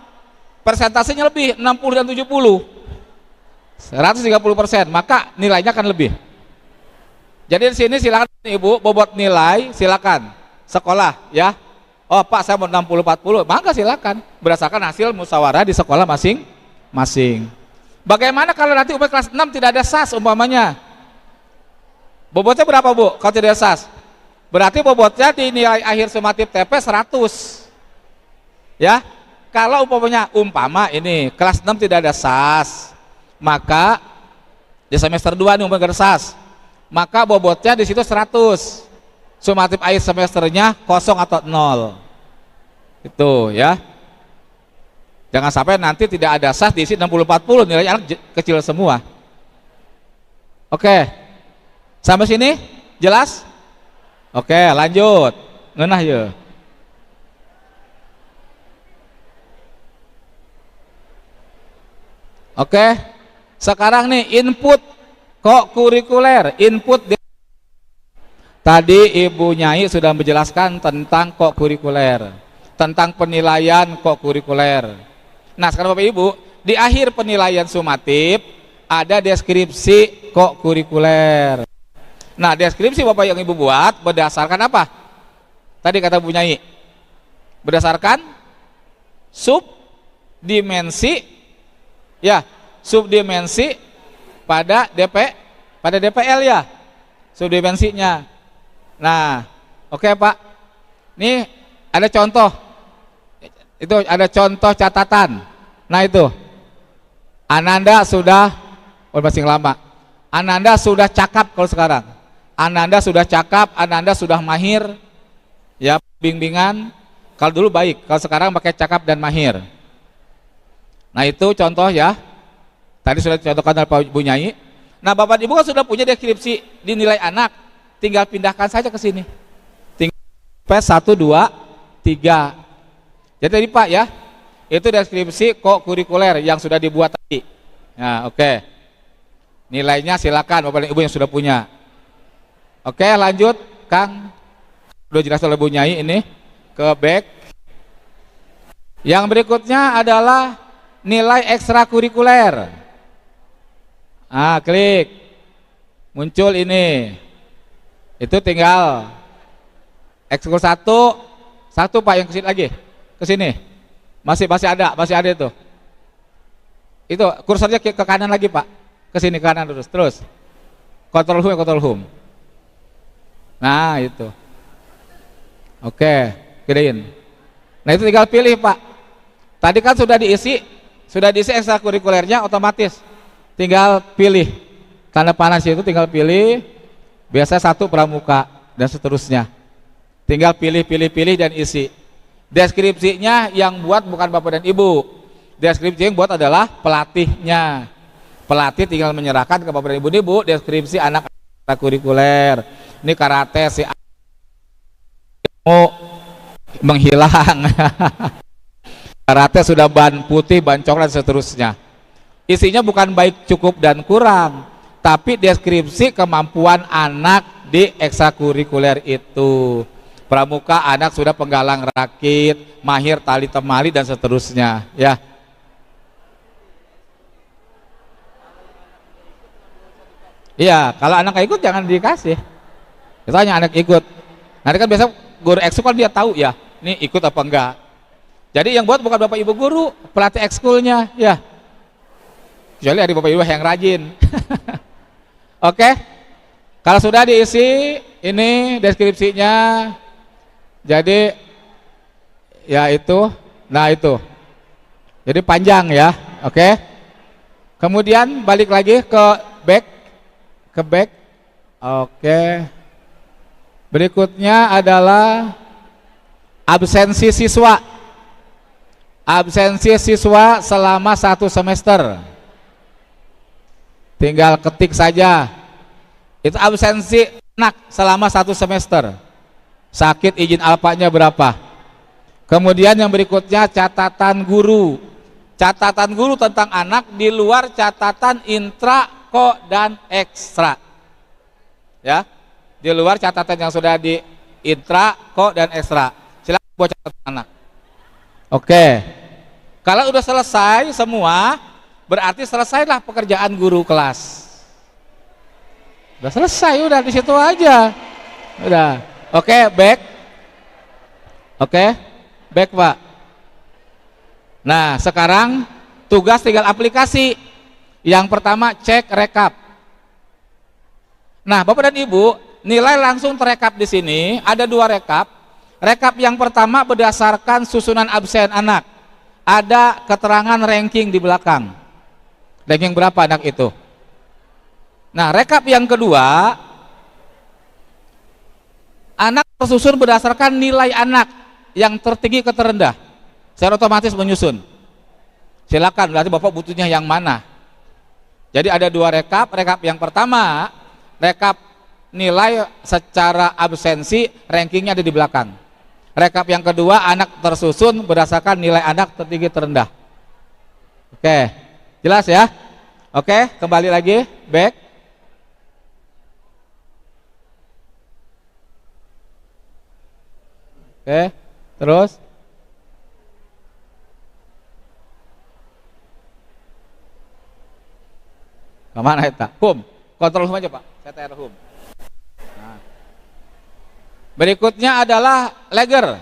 Persentasenya lebih, 60 dan 70, 130%, maka nilainya akan lebih. Jadi di sini silakan Ibu, bobot nilai silakan sekolah ya. Oh Pak, saya mau 60-40, maka silakan berdasarkan hasil musyawarah di sekolah masing-masing. Bagaimana kalau nanti kelas 6 tidak ada SAS umpamanya? Bobotnya berapa Bu? Kalau tidak SAS, berarti bobotnya di nilai akhir sumatif TP 100 ya. Kalau umpama ini kelas 6 tidak ada SAS, maka di semester 2 nih umpamanya ada SAS, maka bobotnya di situ 100, sumatif akhir semesternya 0 atau 0 itu ya. Jangan sampai nanti tidak ada SAS diisi 60-40, nilainya anak kecil semua. Oke, sampai sini jelas? Oke, lanjut. Ngenah ya. Oke, sekarang nih input kok kurikuler. Tadi Ibu Nyai sudah menjelaskan tentang kok kurikuler, tentang penilaian kok kurikuler. Nah sekarang Bapak Ibu, di akhir penilaian sumatif ada deskripsi kok kurikuler. Nah, deskripsi Bapak yang Ibu buat berdasarkan apa? Tadi kata Bu Nyai, berdasarkan subdimensi ya, subdimensi pada DPL ya, subdimensinya. Nah, oke Pak. Nih ada contoh. Itu ada contoh catatan. Nah, itu. Ananda sudah masih lama. Ananda sudah cakap kalau sekarang. Ananda sudah cakap, Ananda sudah mahir ya, bimbingan. Kalau dulu baik, kalau sekarang pakai cakap dan mahir. Nah itu contoh ya, tadi sudah dicontohkan oleh Pak Bu Nyai. Nah Bapak Ibu kan sudah punya deskripsi dinilai anak, tinggal pindahkan saja ke sini, tinggal PS 1, 2, 3. Jadi tadi Pak ya, itu deskripsi kok kurikuler yang sudah dibuat tadi. Nah oke, nilainya silakan Bapak Ibu yang sudah punya. Oke, lanjut Kang. Sudah jelas oleh Bu Nyai ini, ke back. Yang berikutnya adalah nilai ekstrakurikuler. Ah, klik. Muncul ini. Itu tinggal ekskul satu Pak, yang ke sini lagi. Ke sini. Masih ada itu. Itu kursornya ke kanan lagi Pak. Ke sini kanan terus. Control home. Nah itu. Oke, gedein. Nah itu tinggal pilih Pak. Tadi kan sudah diisi ekstrakurikulernya otomatis. Tinggal pilih. Tanda panah itu tinggal pilih. Biasa 1 pramuka dan seterusnya. Tinggal pilih dan isi. Deskripsinya yang buat bukan Bapak dan Ibu. Deskripsi yang buat adalah pelatihnya. Pelatih tinggal menyerahkan ke Bapak dan Ibu deskripsi anak kurikuler. Ini karate si mau menghilang. Karate sudah ban putih, ban coklat dan seterusnya. Isinya bukan baik, cukup dan kurang, tapi deskripsi kemampuan anak di ekstrakurikuler itu. Pramuka anak sudah penggalang rakit, mahir tali temali dan seterusnya ya. Iya, kalau anak nggak ikut jangan dikasih. Kita hanya anak ikut. Nanti kan biasa guru ekskul kan dia tahu ya, ini ikut apa enggak. Jadi yang buat bukan bapak ibu guru, pelatih ekskulnya, ya. Kecuali ada bapak ibu yang rajin. Oke, kalau sudah diisi ini deskripsinya, jadi ya itu, nah itu. Jadi panjang ya, oke. Kemudian balik lagi ke back, oke. Berikutnya adalah absensi siswa. Absensi siswa selama 1 semester. Tinggal ketik saja. Itu absensi anak selama 1 semester. Sakit izin alpanya berapa. Kemudian yang berikutnya catatan guru. Catatan guru tentang anak di luar catatan intra, ko, dan ekstra. Ya, di luar catatan yang sudah di intra, ko, dan ekstra. Silakan buat catatan anak. Oke. Kalau udah selesai semua, berarti selesailah pekerjaan guru kelas. Udah selesai, udah di situ aja. Udah. Oke, back. Oke, back, Pak. Nah, sekarang tugas tinggal aplikasi. Yang pertama cek rekap. Nah, Bapak dan Ibu, nilai langsung terekap di sini. Ada 2 rekap. Rekap yang pertama berdasarkan susunan absen anak. Ada keterangan ranking di belakang. Ranking berapa anak itu? Nah, rekap yang kedua, anak tersusun berdasarkan nilai anak yang tertinggi ke terendah. Secara otomatis menyusun. Silakan, berarti Bapak butuhnya yang mana? Jadi ada 2 rekap. Rekap yang pertama, rekap nilai secara absensi, rankingnya ada di belakang. Rekap yang kedua, anak tersusun berdasarkan nilai anak tertinggi terendah. Oke, jelas ya? Oke, kembali lagi, back. Oke, terus. Kemana itu? Home, kontrol home aja Pak, saya tanya home. Nah. Berikutnya adalah leger.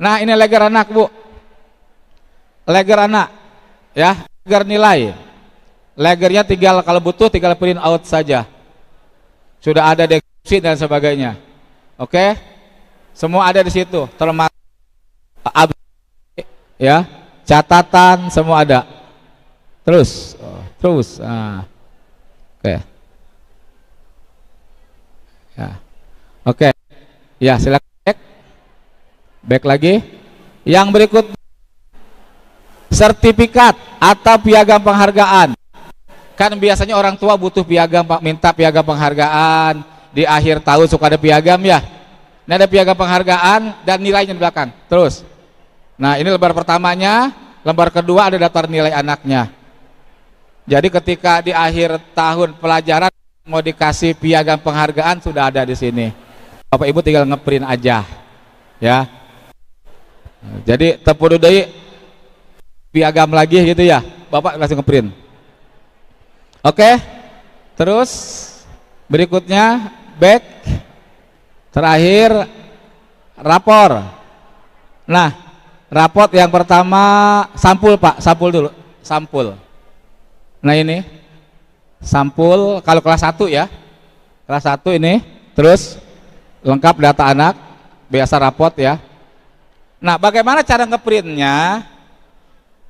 Nah, ini leger anak Bu. Leger anak, ya, leger nilai. Legernya tinggal kalau butuh tinggal print out saja. Sudah ada deskripsi dan sebagainya. Oke, semua ada di situ, termasuk ya, catatan semua ada. Terus. Oke. Ya. Oke. Ya, silakan back lagi. Yang berikut sertifikat atau piagam penghargaan. Kan biasanya orang tua butuh piagam, Pak, minta piagam penghargaan di akhir tahun, suka ada piagam ya. Ini ada piagam penghargaan dan nilainya di belakang. Terus. Nah, ini lembar pertamanya, lembar kedua ada daftar nilai anaknya. Jadi ketika di akhir tahun pelajaran mau dikasih piagam penghargaan sudah ada di sini. Bapak Ibu tinggal ngeprint aja, ya. Jadi tepuk deui piagam lagi gitu ya, Bapak langsung ngeprint. Oke, terus berikutnya back, terakhir rapor. Nah, raport yang pertama sampul Pak, sampul dulu, sampul. Nah ini sampul kalau kelas 1 ya, kelas 1 ini, terus lengkap data anak, biasa raport ya. Nah, bagaimana cara ngeprintnya?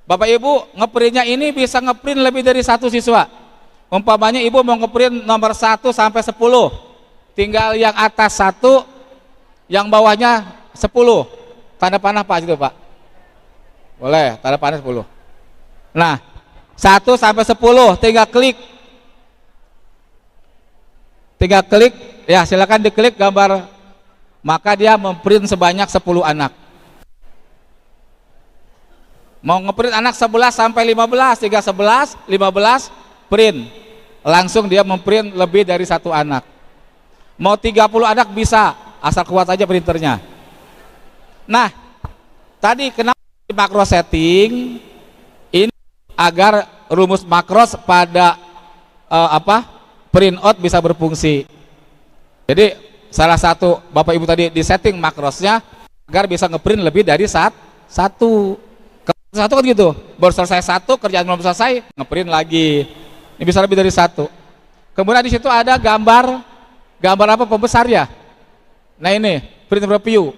Bapak Ibu ngeprintnya ini bisa ngeprint lebih dari 1 siswa. Umpamanya Ibu mau ngeprint nomor 1 sampai 10, tinggal yang atas 1, yang bawahnya 10, tanda panah Pak itu Pak, boleh tanda panah 10. Nah, 1 sampai 10 tinggal klik ya, silakan diklik gambar, maka dia memprint sebanyak 10 anak. Mau ngeprint anak 11 sampai 15, tinggal 11, 15 print, langsung dia memprint lebih dari 1 anak. Mau 30 anak bisa, asal kuat aja printernya. Nah, tadi kenapa di makro setting ini agar rumus makros pada print out bisa berfungsi. Jadi salah satu Bapak Ibu tadi di setting makrosnya agar bisa ngeprint lebih dari satu. Satu kan gitu, baru selesai satu, kerjaan belum selesai, ngeprint lagi. Ini bisa lebih dari satu. Kemudian di situ ada gambar apa, pembesar ya. Nah ini print preview,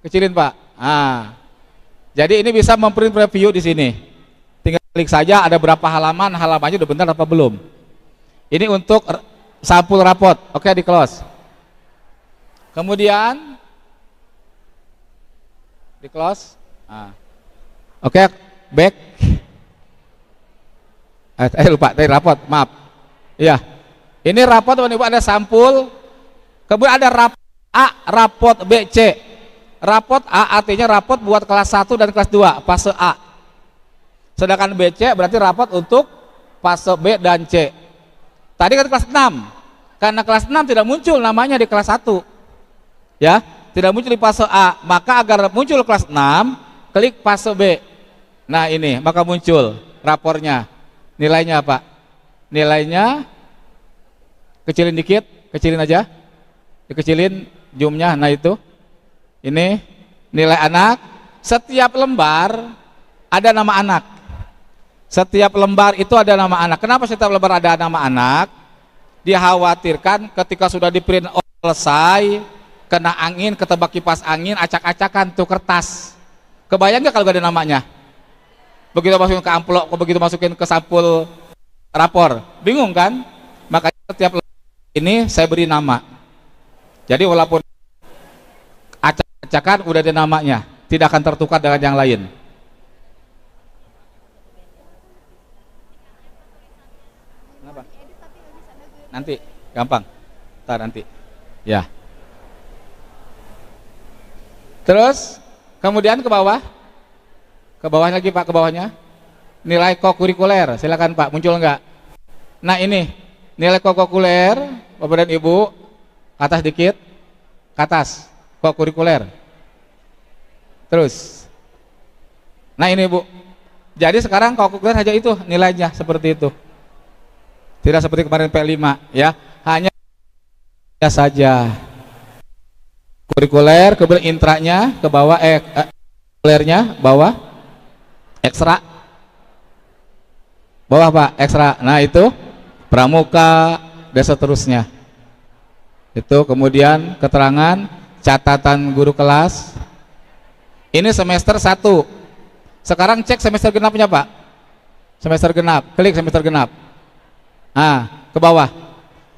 kecilin Pak. Nah, jadi ini bisa memprint preview di sini. Tinggal klik saja, ada berapa halaman, halamannya udah benar apa belum. Ini untuk sampul rapot. Oke, di close. Kemudian di close. Nah. Oke, back. Lupa tadi rapot, maaf. Iya. Ini rapot Bapak Ibu, ada sampul. Kemudian ada rapot A, rapot B, C. Rapot A artinya rapot buat kelas 1 dan kelas 2, fase A. Sedangkan BC berarti rapot untuk fase B dan C. Tadi kan kelas 6. Karena kelas 6 tidak muncul namanya di kelas 1. Ya, tidak muncul di fase A, maka agar muncul kelas 6, klik fase B. Nah ini, maka muncul rapornya. Nilainya apa? Nilainya kecilin dikit, kecilin aja. Dikecilin zoomnya, nah itu. Ini nilai anak. Setiap lembar ada nama anak. Setiap lembar itu ada nama anak. Kenapa setiap lembar ada nama anak? Dikhawatirkan ketika sudah di print out selesai, kena angin, ketebak kipas angin, acak-acakan tuh kertas. Kebayang nggak kalau gak ada namanya? Begitu masukin ke amplop, begitu masukin ke sampul rapor, bingung kan? Makanya setiap ini saya beri nama. Jadi walaupun acak-acakan udah ada namanya, tidak akan tertukar dengan yang lain. Kenapa? Nanti, gampang. Ntar nanti. Ya. Terus, kemudian ke bawah. Ke bawah lagi Pak, ke bawahnya. Nilai kokurikuler, silakan Pak, muncul enggak? Nah ini, nilai kokurikuler, Bapak dan Ibu, ke atas dikit, ke atas, kokurikuler. Terus. Nah ini Bu, jadi sekarang kokurikuler saja itu nilainya seperti itu. Tidak seperti kemarin P5 ya, hanya saja. Kurikuler, kemudian intranya ke bawah, kurikulernya bawah. Ekstra bawah Pak, ekstra. Nah itu pramuka dan seterusnya. Itu kemudian keterangan catatan guru kelas. Ini semester 1. Sekarang cek semester genapnya Pak. Semester genap, klik semester genap. Nah ke bawah.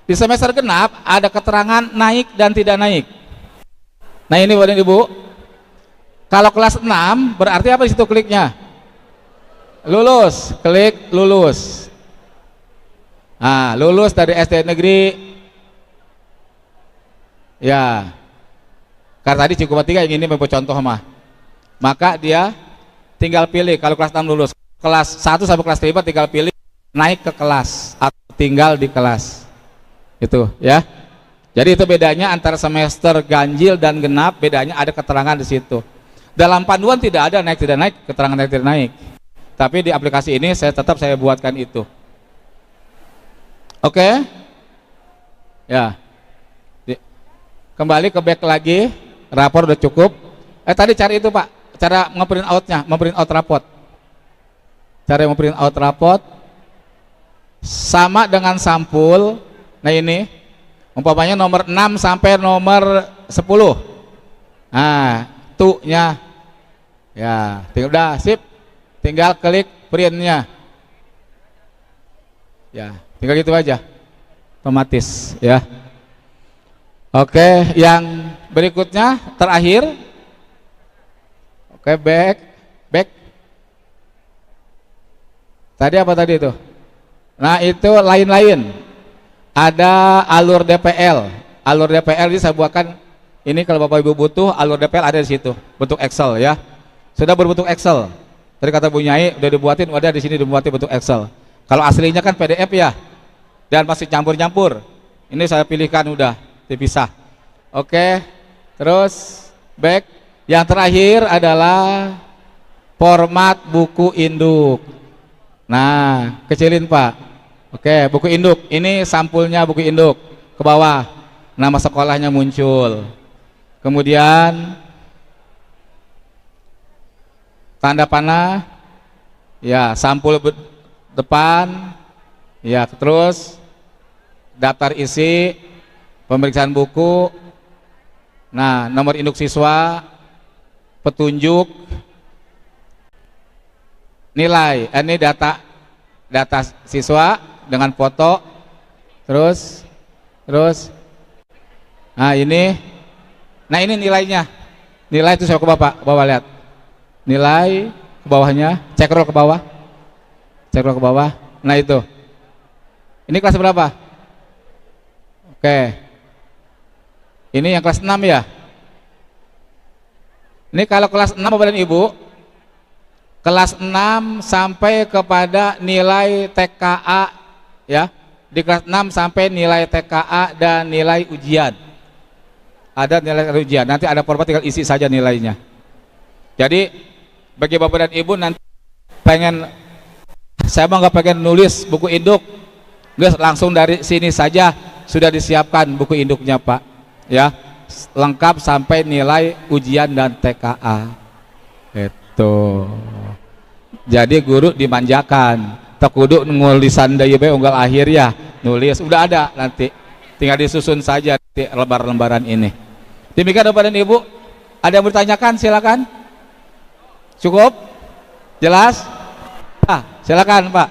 Di semester genap ada keterangan naik dan tidak naik. Nah ini Bapak dan Ibu, kalau kelas 6 berarti apa di situ kliknya? Lulus, klik lulus. Nah, lulus dari SD negeri. Ya. Karena tadi cukup 3 yang ini membuat contoh mah. Maka dia tinggal pilih kalau kelas 6 lulus. Kelas 1 sampai kelas 5 tinggal pilih naik ke kelas atau tinggal di kelas. Itu ya. Jadi itu bedanya antara semester ganjil dan genap, bedanya ada keterangan di situ. Dalam panduan tidak ada naik tidak naik, keterangan naik tidak naik. Tapi di aplikasi ini saya buatkan itu. Oke? Ya. Kembali ke back lagi, rapor udah cukup. Tadi cari itu Pak, cara ngeprint outnya, memprint out raport. Cara memprint out raport sama dengan sampul. Nah ini, umpamanya nomor 6 sampai nomor 10. Nah, tuh-nya. Ya, udah sip. Tinggal klik printnya. Ya, tinggal gitu aja. Otomatis ya. Oke, yang berikutnya terakhir. Oke, back. Tadi apa tadi itu? Nah, itu lain-lain. Ada alur DPL. Alur DPL ini saya buatkan. Ini kalau Bapak Ibu butuh, alur DPL ada di situ, bentuk Excel ya. Sudah berbentuk Excel. Tadi kata Bu Nyai udah dibuatin, ada di sini dibuatin bentuk Excel. Kalau aslinya kan PDF ya, dan masih campur-campur. Ini saya pilihkan udah dipisah. Oke, terus back. Yang terakhir adalah format buku induk. Nah, kecilin Pak. Oke, buku induk. Ini sampulnya buku induk. Ke bawah, nama sekolahnya muncul. Kemudian tanda panah, ya, sampul depan, ya, terus daftar isi, pemeriksaan buku, nah, nomor induk siswa, petunjuk, nilai, ini data siswa dengan foto, terus, nah ini nilainya, nilai itu saya ke bawah lihat, nilai ke bawahnya, cek roll ke bawah, nah itu, ini kelas berapa? Oke, ini yang kelas 6 ya. Ini kalau kelas 6 Bapak dan Ibu, kelas 6 sampai kepada nilai TKA ya. Di kelas 6 sampai nilai TKA dan nilai ujian. Ada nilai ujian, nanti ada format tinggal isi saja nilainya. Jadi bagi Bapak dan Ibu nanti pengen, saya mah nggak pengen nulis buku induk, guys, langsung dari sini saja sudah disiapkan buku induknya Pak ya, lengkap sampai nilai ujian dan TKA itu. Jadi guru dimanjakan, tak kudu nulisan deui bae unggal akhir ya, nulis udah ada, nanti tinggal disusun saja di lembar-lembaran ini. Demikian Bapak dan Ibu, ada yang bertanyakan silakan. Cukup? Jelas? Silakan Pak.